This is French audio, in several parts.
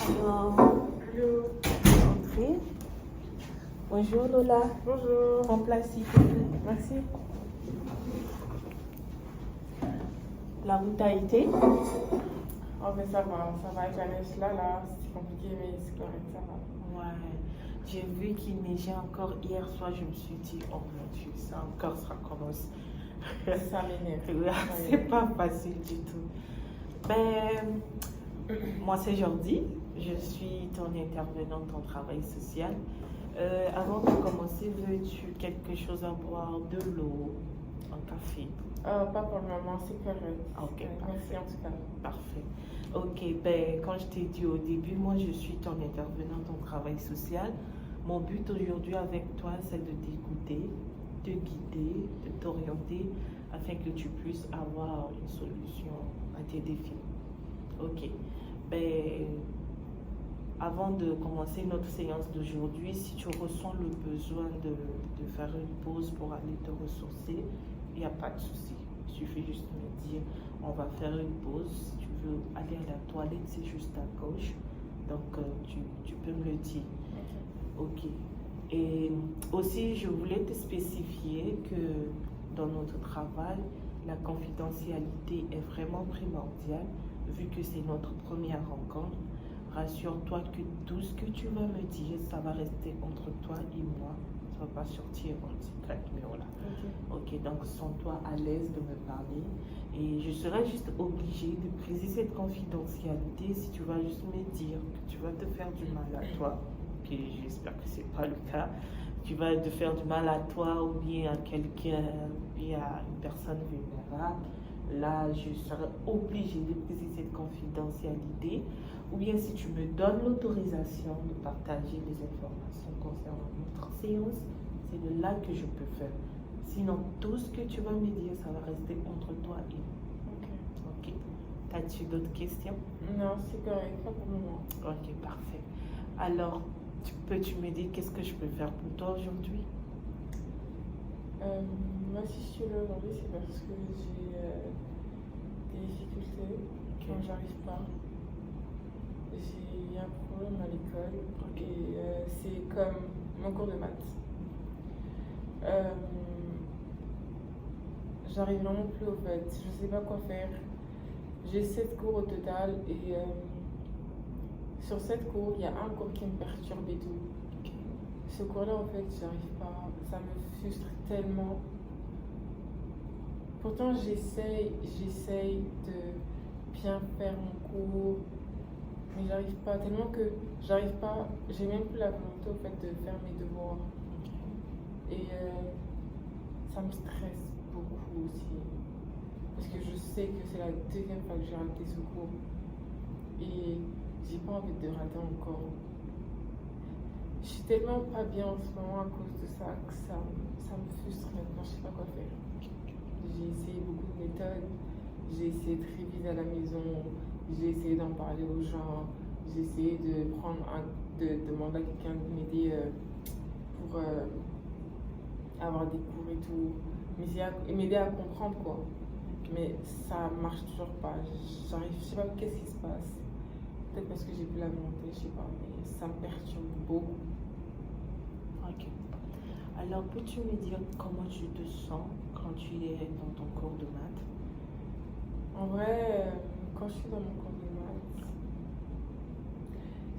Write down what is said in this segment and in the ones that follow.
Alors, Hello. entrez. Bonjour Lola. Bonjour. Prends place s'il te plaît. Merci. La route a été. Oh, mais ça va avec la neige là, c'est compliqué, mais c'est correct, ça va. Ouais. J'ai vu qu'il neigeait encore hier soir. Je me suis dit, oh mon Dieu, ça encore, ça commence. Ça m'énerve. Ouais, c'est pas facile du tout. Ben, moi c'est Jordi. Je suis ton intervenante en travail social. Avant de commencer, veux-tu quelque chose à boire, de l'eau, un café? Pas pour le moment, c'est correct. Ok, Merci en tout cas. parfait. Ok, ben, quand je t'ai dit au début, moi je suis ton intervenante en travail social. Mon but aujourd'hui avec toi, c'est de t'écouter, te guider, de t'orienter afin que tu puisses avoir une solution à tes défis. Ok, ben, avant de commencer notre séance d'aujourd'hui, si tu ressens le besoin de faire une pause pour aller te ressourcer, il n'y a pas de souci. Il suffit juste de me dire, on va faire une pause. Si tu veux aller à la toilette, c'est juste à gauche. Donc, tu peux me le dire. Ok. Et aussi, je voulais te spécifier que dans notre travail, la confidentialité est vraiment primordiale, vu que c'est notre première rencontre. Rassure-toi que tout ce que tu vas me dire, ça va rester entre toi et moi. Ça ne va pas sortir en secret, mais voilà. Ok, donc sens-toi à l'aise de me parler. Et je serai juste obligée de briser cette confidentialité si tu vas juste me dire que tu vas te faire du mal à toi. Ok, j'espère que ce n'est pas le cas. Tu vas te faire du mal à toi ou bien à quelqu'un, ou bien à une personne vulnérable. Là, je serai obligée de briser cette confidentialité. Ou bien si tu me donnes l'autorisation de partager des informations concernant notre séance, c'est de là que je peux faire. Sinon, tout ce que tu vas me dire, ça va rester entre toi et moi. Ok. As-tu d'autres questions? Non, c'est correct, pas pour le moment. Ok, parfait. Alors, peux-tu me dire qu'est-ce que je peux faire pour toi aujourd'hui? Moi, si je suis là aujourd'hui, c'est parce que j'ai des difficultés quand j'arrive pas. J'ai un problème à l'école et c'est comme mon cours de maths. J'arrive vraiment plus au fait, je sais pas quoi faire. J'ai 7 cours au total et sur 7 cours, il y a un cours qui me perturbe et tout. Ce cours-là, en fait, j'arrive pas, ça me frustre tellement. Pourtant, j'essaye de bien faire mon cours, mais j'arrive pas, tellement que j'arrive pas, j'ai même plus la volonté au fait de faire mes devoirs. Et ça me stresse beaucoup aussi, parce que je sais que c'est la deuxième fois que j'ai raté ce cours et j'ai pas envie de rater encore. Je suis tellement pas bien en ce moment à cause de ça que ça me frustre maintenant, je sais pas quoi faire. J'ai essayé beaucoup de méthodes, j'ai essayé de réviser à la maison, j'ai essayé d'en parler aux gens, j'ai essayé de demander à quelqu'un de m'aider pour avoir des cours et tout, mais m'aider à comprendre quoi. Mais ça marche toujours pas, je sais pas qu'est-ce qui se passe. Peut-être parce que j'ai plus la volonté, je sais pas, mais ça me perturbe beaucoup. Ok. Alors, peux-tu me dire comment tu te sens quand tu es dans ton cours de maths? En vrai, quand je suis dans mon cours de maths,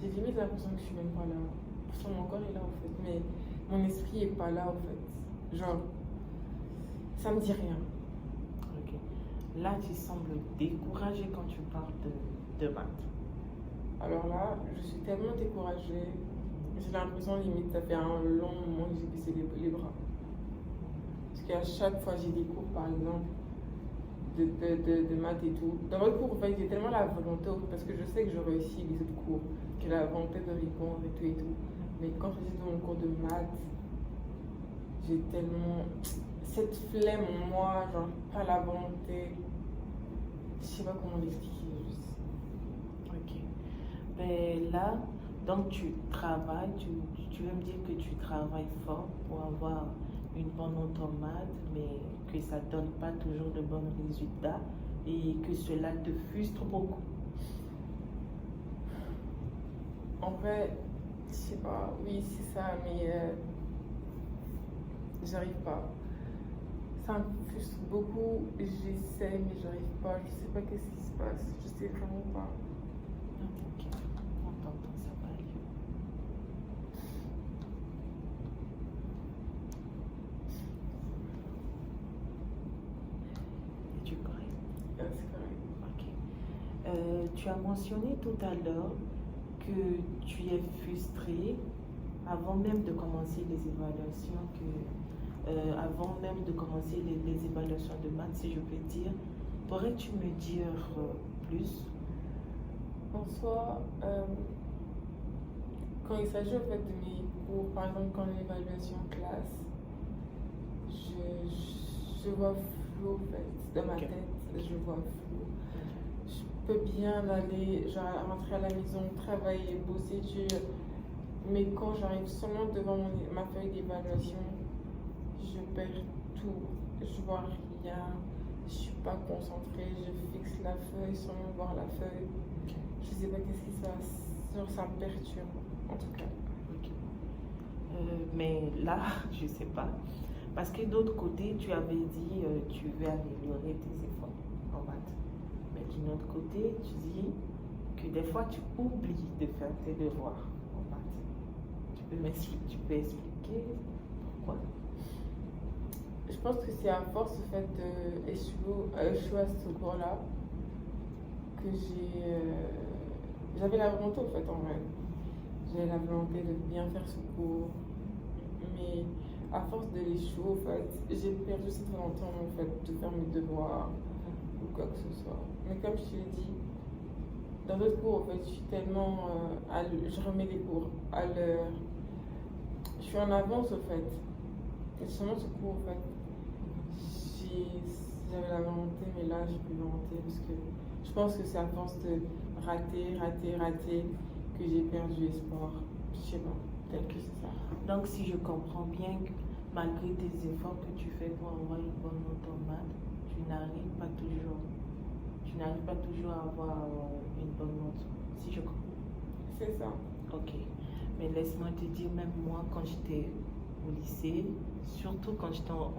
j'ai limite l'impression que je suis même pas là. Pourtant, mon corps est là en fait, mais mon esprit est pas là en fait. Genre, ça me dit rien. Ok. Là, tu sembles découragée quand tu parles de maths. Alors là, je suis tellement découragée, j'ai l'impression limite ça fait un long moment que j'ai baissé les bras. Parce qu'à chaque fois j'ai des cours par exemple de maths et tout. Dans votre cours, en fait, j'ai tellement la volonté, parce que je sais que je réussis les autres cours, j'ai la volonté de répondre et tout et tout. Mais quand je suis dans mon cours de maths, j'ai tellement cette flemme en moi, genre pas la volonté. Je sais pas comment l'expliquer. Ok. Ben là, donc tu travailles, tu veux me dire que tu travailles fort pour avoir une bonne note en maths, mais que ça ne donne pas toujours de bons résultats et que cela te frustre beaucoup. En vrai, je sais pas, oui, c'est ça, mais j'arrive pas. Ça me frustre beaucoup, j'essaie, mais j'arrive pas. Je sais pas qu'est-ce qui se passe, je sais vraiment pas. Ok, on t'entend, ça va aller. Es-tu correct? C'est correct. Ok. Tu as mentionné tout à l'heure que tu es frustré avant même de commencer les évaluations, avant même de commencer les évaluations de maths, si je peux dire. Pourrais-tu me dire plus? En soi, quand il s'agit en fait de mes cours, par exemple quand l'évaluation en classe, je vois flou en fait, dans ma Ok. tête, je vois flou. Je peux bien aller, genre rentrer à la maison, travailler, bosser dur, mais quand j'arrive seulement devant ma feuille d'évaluation, je perds tout, je vois rien, je suis pas concentrée, je fixe la feuille sans même voir la feuille. Ok. Je sais pas qu'est-ce qui se passe, genre ça me perturbe en tout cas. Ok. Mais là, je sais pas. Parce que d'autre côté, tu avais dit tu veux améliorer tes efforts en maths. Mais d'un autre côté, tu dis que des fois tu oublies de faire tes devoirs en maths. Tu peux expliquer pourquoi? Je pense que c'est à force du fait d'échouer à ce cours-là que j'avais la volonté en fait en vrai. J'avais la volonté de bien faire ce cours, mais à force de l'échouer en fait, j'ai perdu cette volonté en fait de faire mes devoirs ou quoi que ce soit. Mais comme je te l'ai dit, dans d'autres cours en fait, je suis tellement je remets les cours à l'heure, je suis en avance en fait. Et seulement ce cours en fait, j'avais la volonté, mais là j'ai plus la volonté parce que je pense que c'est à force de rater que j'ai perdu espoir. Je sais pas, peut-être que c'est ça. Donc, si je comprends bien, malgré tes efforts que tu fais pour avoir une bonne note en maths, tu n'arrives pas toujours à avoir une bonne note. Si je comprends. C'est ça. Ok. Mais laisse-moi te dire, même moi, quand j'étais au lycée, surtout quand j'étais en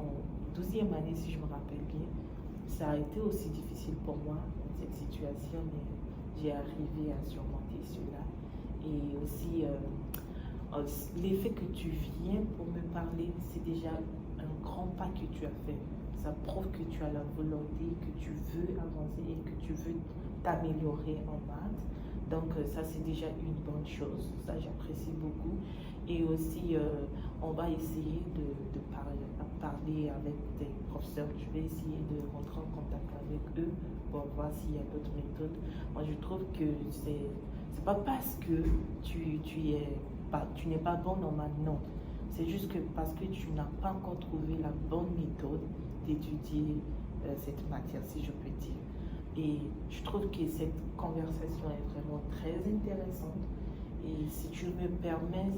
12e année, si je me rappelle bien, ça a été aussi difficile pour moi, cette situation, mais j'ai arrivé à surmonter cela. Et aussi, l'effet que tu viens pour me parler, c'est déjà un grand pas que tu as fait. Ça prouve que tu as la volonté, que tu veux avancer et que tu veux t'améliorer en maths. Donc ça, c'est déjà une bonne chose. Ça, j'apprécie beaucoup. Et aussi, on va essayer de parler avec tes professeurs. Je vais essayer de rentrer en contact avec eux pour voir s'il y a d'autres méthodes. Moi, je trouve que c'est pas parce que tu n'es pas bon en maths, non. C'est juste que parce que tu n'as pas encore trouvé la bonne méthode d'étudier cette matière, si je peux dire. Et je trouve que cette conversation est vraiment très intéressante. Et si tu me permets,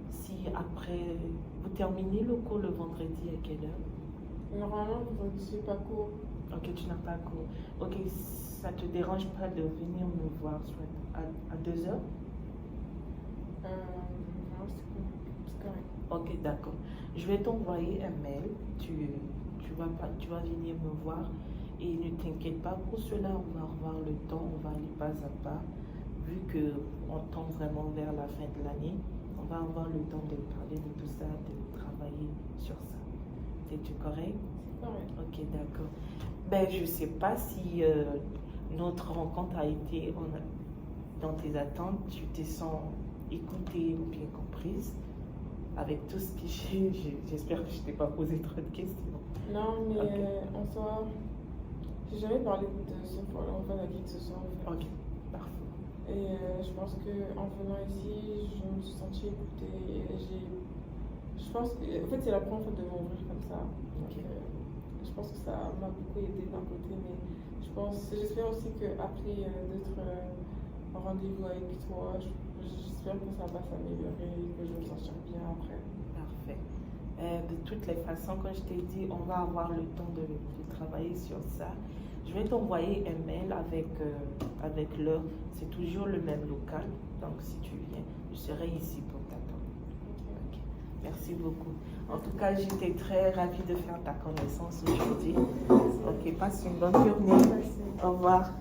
si après, vous terminez le cours le vendredi à quelle heure? Normalement, je ne suis pas cours. Ok, tu n'as pas cours. Ok, ça te dérange pas de venir me voir soit à 2 heures? Non, c'est correct. Ok, d'accord. Je vais t'envoyer un mail. Tu vas venir me voir. Et ne t'inquiète pas pour cela, on va avoir le temps, on va aller pas à pas. Vu qu'on tend vraiment vers la fin de l'année, on va avoir le temps de parler de tout ça, de travailler sur ça. Es-tu correct? C'est correct. Ok, d'accord. Ben, je ne sais pas si notre rencontre a été dans tes attentes, tu te sens écoutée ou bien comprise avec tout ce que j'espère que je ne t'ai pas posé trop de questions. Non, mais Ok. en soi, j'ai jamais parlé de ce point-là en fait à qui que ce soit en fait. Ok, parfait. Et je pense qu'en venant ici, je me suis sentie écoutée. Je pense que, en fait, c'est la première fois de m'ouvrir comme ça. Donc, Ok. je pense que ça m'a beaucoup aidé d'un côté, mais j'espère aussi qu'après d'autres rendez-vous avec toi, j'espère que ça va s'améliorer et que je vais me sentir bien après. Parfait. De toutes les façons, comme je t'ai dit, on va avoir le temps de travailler sur ça. Je vais t'envoyer un mail avec l'heure. C'est toujours le même local. Donc, si tu viens, je serai ici pour t'attendre. Ok. Merci beaucoup. En tout cas, j'étais très ravie de faire ta connaissance aujourd'hui. Ok, passe une bonne journée. Au revoir.